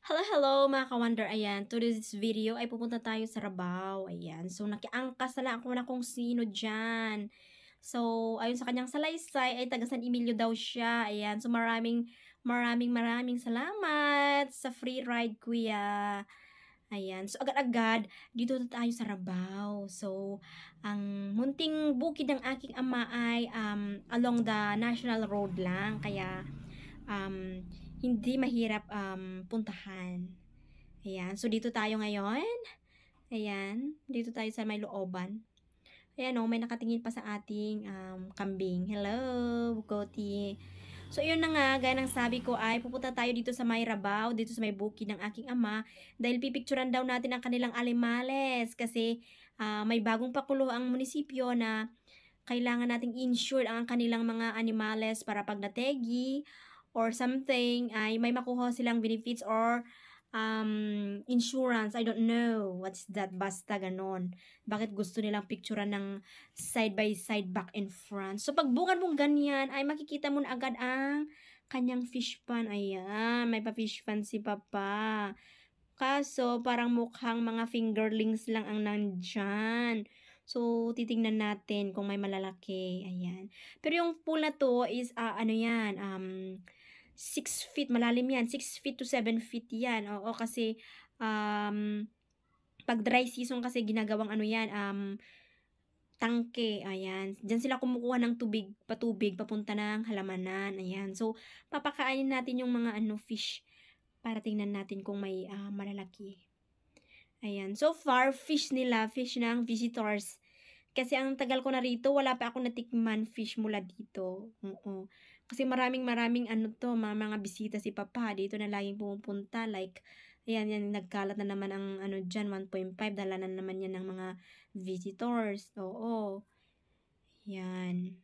Hello, hello mga ka-wonder. Ayan, today's video ay pupunta tayo sa Rabaw. Ayan, so nakiangkas na lang ako na kung sino dyan. So, ayon sa kanyang salaysay ay taga San Emilio daw siya. Ayan, so maraming salamat sa free ride, kuya. Ayan, so agad-agad dito na tayo sa Rabaw. So, ang munting bukid ng aking ama ay along the National Road lang. Kaya, um, hindi mahirap puntahan. Ayan, so dito tayo ngayon. Ayan, dito tayo sa may looban. Ayan o, may nakatingin pa sa ating kambing. Hello, Bukoti. So, yun na nga, gaya ng sabi ko ay pupunta tayo dito sa may Rabaw, dito sa may bukid ng aking ama, dahil pipicturan daw natin ang kanilang alimales kasi may bagong pakulo ang munisipyo na kailangan nating insure ang kanilang mga animales para pag nategi or something ay may makuha silang benefits or insurance. I don't know what's that, basta ganon. Bakit gusto nilang picturean ng side by side, back and front. So pag bungan mong ganyan ay makikita mo na agad ang kanyang fish pan. Ayan, may pa fish pan si papa. Kaso parang mukhang mga fingerlings lang ang nandyan. So, titingnan natin kung may malalaki. Ayan. Pero yung pool na to is, ano yan, 6 feet, malalim yan. 6 feet to 7 feet yan. Oo, kasi, pag dry season kasi ginagawang ano yan, tangke. Ayan. Diyan sila kumukuha ng tubig, patubig, papunta ng halamanan. Ayan. So, papakainin natin yung mga ano, fish para tingnan natin kung may malalaki. Ayan. So far, fish nila, fish ng visitors. Kasi ang tagal ko na rito, wala pa ako natikman fish mula dito. Oo. Kasi maraming ano to, mga bisita si Papa. Dito na laging pumupunta. Like, ayan, yan, nagkalat na naman ang ano dyan, 1.5. Dala na naman yan ng mga visitors. Oo. Ayan.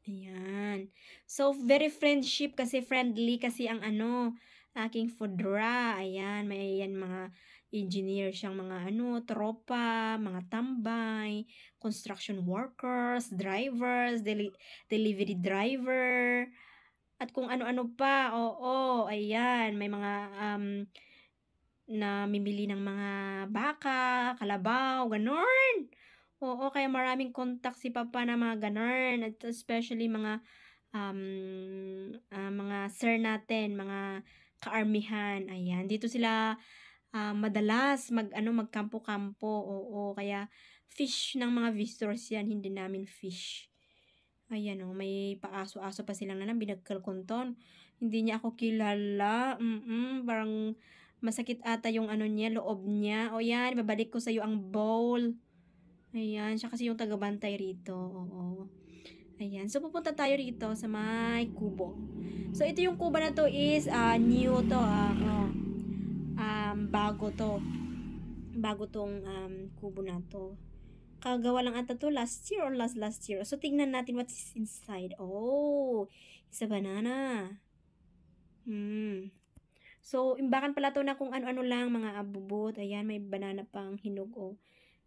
Ayan. So, very friendship kasi friendly kasi ang ano, aking foodra. Ayan, may ayan mga engineer siyang mga ano, tropa, mga tambay, construction workers, drivers, delivery driver, at kung ano-ano pa. Oo, ayan, may mga namimili ng mga baka, kalabaw, ganon. Oo, kaya maraming contact si Papa na mga ganun. At especially mga mga sir natin, mga kaarmihan. Ayan, dito sila madalas magkampo-kampo. Oo, kaya fish ng mga visitors yan, hindi namin fish. Ayan o, may paaso-aso pa silang nanang binagkalkonton. Hindi niya ako kilala. Parang masakit ata yung ano niya, loob niya. O yan, babalik ko sa'yo ang bowl. Ayan, siya kasi yung tagabantay rito. Oo. Ayan. So, pupunta tayo rito sa may kubo. So, ito yung kubo na to is new to. Bago to. Bago tong kubo na to. Kagawa lang ata to last year or last year. So, tingnan natin what's inside. Oh, it's a banana. So, imbakan pala to na kung ano-ano lang, mga abubot. Ayan, may banana pang hinog, oh.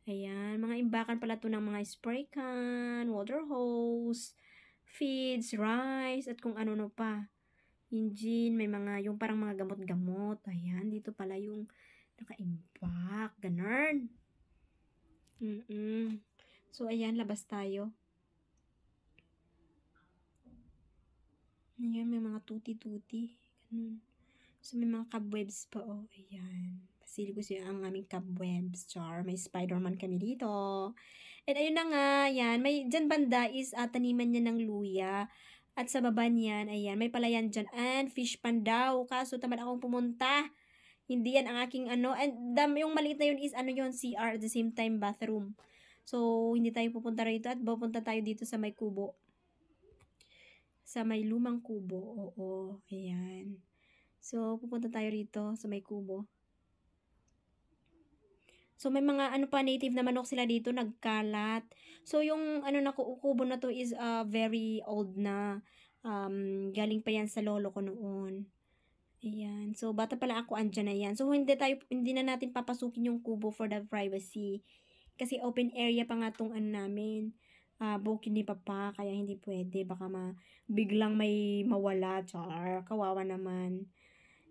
Ayan, mga imbakan pala to ng mga spray can, water hose, feeds, rice, at kung ano pa. Engine, may mga, yung parang mga gamot-gamot. Ayan, dito pala yung naka-imbak. Ganun. So, ayan, labas tayo. Ayan, may mga tuti-tuti. Ganun. So, may mga cobwebs pa, oh. Ayan. Pasili ko siya ang aming cobwebs, char. May Spider-Man kami dito. And ayun na nga, yan. May, dyan banda is taniman niya ng luya. At sa baba niyan, ayan, may palayan dyan. And fish pan daw. Kaso tamad akong pumunta. Hindi yan ang aking ano. And yung maliit na yun is ano yun, CR at the same time bathroom. So, hindi tayo pupunta rito at pupunta tayo dito sa may kubo. Sa may lumang kubo. Oo, ayan. So, pupunta tayo rito sa may kubo. So, may mga ano pa, native na manok sila dito, nagkalat. So, yung ano na kubo na to is very old na. Galing pa yan sa lolo ko noon. Ayan. So, bata pala ako, andyan na yan. So, hindi na natin papasukin yung kubo for the privacy. Kasi open area pa nga tong ano namin. Bukid ni Papa, kaya hindi pwede. Baka biglang may mawala, char. Kawawa naman.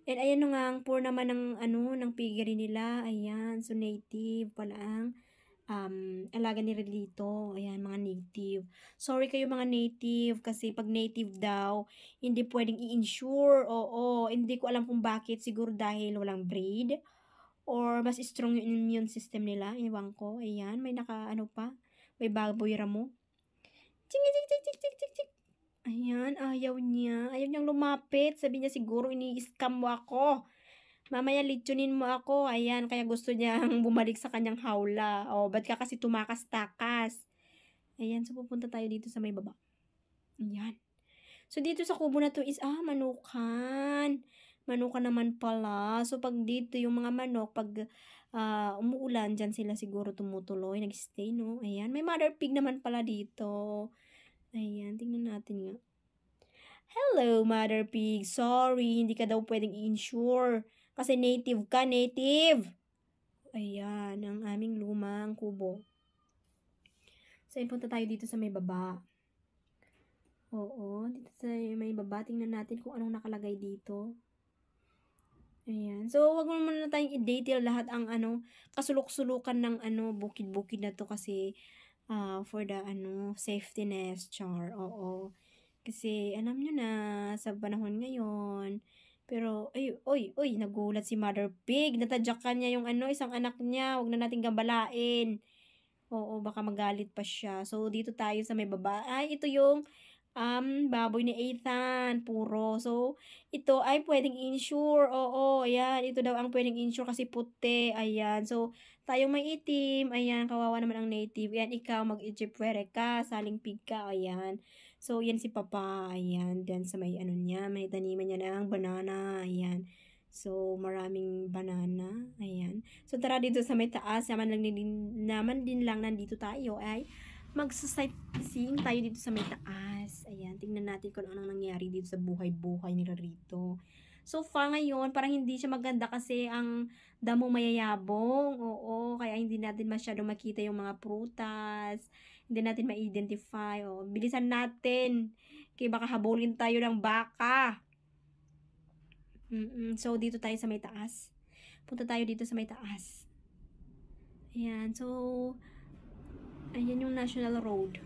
And ayan na nga, ang poor naman ng ano, ng piggery nila. Ayan, so native pala ang alaga nila dito. Ayan, mga native. Sorry kayo mga native kasi pag native daw, hindi pwedeng i-insure. Oo, hindi ko alam kung bakit. Siguro dahil walang breed or mas strong yung immune system nila. Ewan ko. Ayan, may ano pa. May baboy ramo. Ching, ching, ching, ching, ching, ching, ching. Ayan, ayaw niya. Ayaw niyang lumapit. Sabi niya siguro ini-scam mo ako. Mamaya litsunin mo ako. Ayan, kaya gusto niyang bumalik sa kanyang hawla. O, ba't ka kasi tumakas-takas? Ayan, so pupunta tayo dito sa may baba. Ayan. So, dito sa kubo na to is, manukan. Manukan naman pala. So, pag dito yung mga manok, pag umuulan, dyan sila siguro tumutuloy, nag-stay, no? Ayan, may mother pig naman pala dito. Ayan, tingnan natin nga. Hello, mother pig. Sorry, hindi ka daw pwedeng i-insure. Kasi native ka, native. Ayan, ang aming lumang kubo. So, punta tayo dito sa may baba. Oo, dito sa may baba. Tingnan natin kung anong nakalagay dito. Ayan. So, wag mo muna tayong i-detail lahat ang kasulok-sulukan ng bukid-bukid na to kasi for the safety nest, char. Oo. Kasi alam nyo na sa panahon ngayon. Pero oy, nagulat si Mother Pig. Natadyakan niya yung isang anak niya. Wag na nating gambalain. Oo, baka magalit pa siya. So dito tayo sa may baba. Ay, ito yung baboy ni Ethan, puro. So, ito ay pwedeng insure. Oo, ayan. Ito daw ang pwedeng insure kasi puti. Ayan. So, tayong may itim. Ayan, kawawa naman ang native. Ayan, ikaw mag-Egyptware ka. Saling pig ka. Ayan. So, yan si Papa. Ayan. Diyan sa may niya. May taniman niya ng banana. Ayan. So, maraming banana. Ayan. So, tara dito sa may taas. Naman din lang nandito tayo ay magsa-sightseeing tayo dito sa may taas. Ayan, tingnan natin kung anong nangyari dito sa buhay-buhay nila rito. So far ngayon, parang hindi siya maganda kasi ang damo mayayabong. Oo, kaya hindi natin masyadong makita yung mga prutas. Hindi natin ma-identify. O, bilisan natin. Kaya baka habulin tayo ng baka. So, dito tayo sa may taas. Punta tayo dito sa may taas. Ayan, so ayan yung National Road.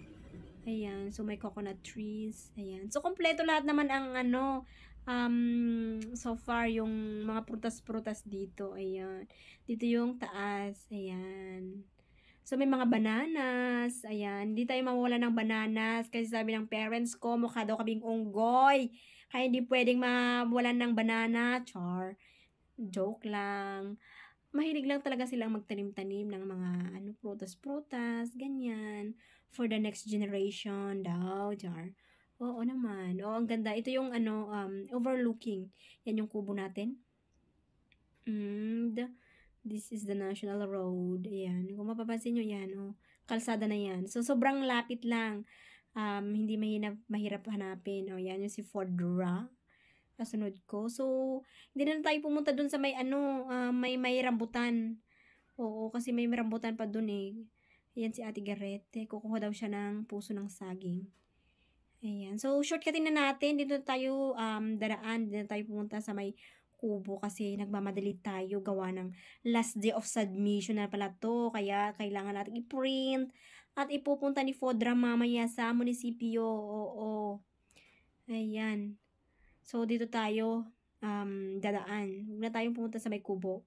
Ayan, so may coconut trees. Ayan. So, kompleto lahat naman ang so far yung mga prutas-prutas dito. Ayan. Dito yung taas. Ayan. So, may mga bananas. Ayan. Hindi tayo mawala ng bananas kasi sabi ng parents ko, mukha daw kaming unggoy. Kaya hindi pwedeng mawalan ng banana. Char. Joke lang. Mahilig lang talaga silang magtanim-tanim ng mga prutas-prutas, ganyan. For the next generation daw, jar. Oo naman. Oo, ang ganda. Ito yung overlooking. Yan yung kubo natin. And this is the National Road. Ayan. Kung mapapansin nyo yan, kalsada na yan. So, sobrang lapit lang. Hindi mahirap hanapin. O, yan yung si Fordra. Kasunod ko. So, hindi na tayo pumunta dun sa may may rambutan. Oo, kasi may rambutan pa dun eh. Ayan si Ate Garrete. Kukuha daw siya ng puso ng saging. Ayan. So, shortcutin na natin. Dito tayo daraan. Dito tayo pumunta sa may kubo kasi nagmamadali tayo gawa ng last day of submission na pala to. Kaya kailangan natin i-print at ipupunta ni Fodra mamaya sa munisipyo. Oo. Ayan. So, dito tayo dadaan. Huwag na tayong pumunta sa may kubo.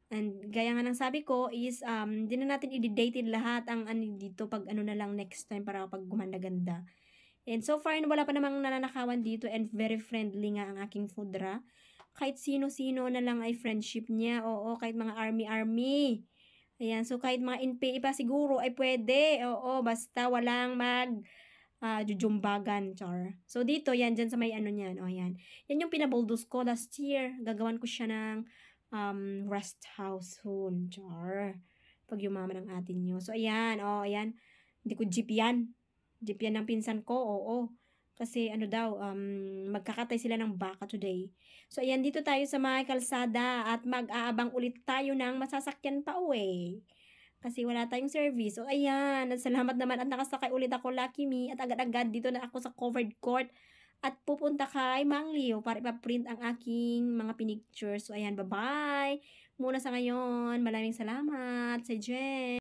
And gaya nga ng sabi ko is hindi na natin i-dated lahat ang dito pag na lang next time para pag gumanda-ganda. And so far, wala pa namang nananakawan dito and very friendly nga ang aking Fodra. Kahit sino-sino na lang ay friendship niya. Oo, kahit mga army. Ayan, so kahit mga NPA pa siguro ay pwede. Oo, basta walang jujumbagan, char. So, dito, yan, dyan sa may niyan. O, yan. Yan yung pinabuldos ko last year. Gagawan ko siya ng rest house soon, char. Pag yumaman ang atin nyo. So, ayan, ayan. Hindi ko jeep yan. Jeep yan ng pinsan ko, oo. Kasi, daw, magkakatay sila ng baka today. So, ayan, dito tayo sa mga kalsada at mag-aabang ulit tayo ng masasakyan pa uwi. Kasi wala tayong service. So, ayan. Salamat naman at nakasakay ulit ako, Lucky Me. At agad-agad dito na ako sa covered court. at pupunta kay Mang Leo para ipa-print ang aking mga pinicture. So ayan, bye-bye muna sa ngayon. Maraming salamat sa Jen.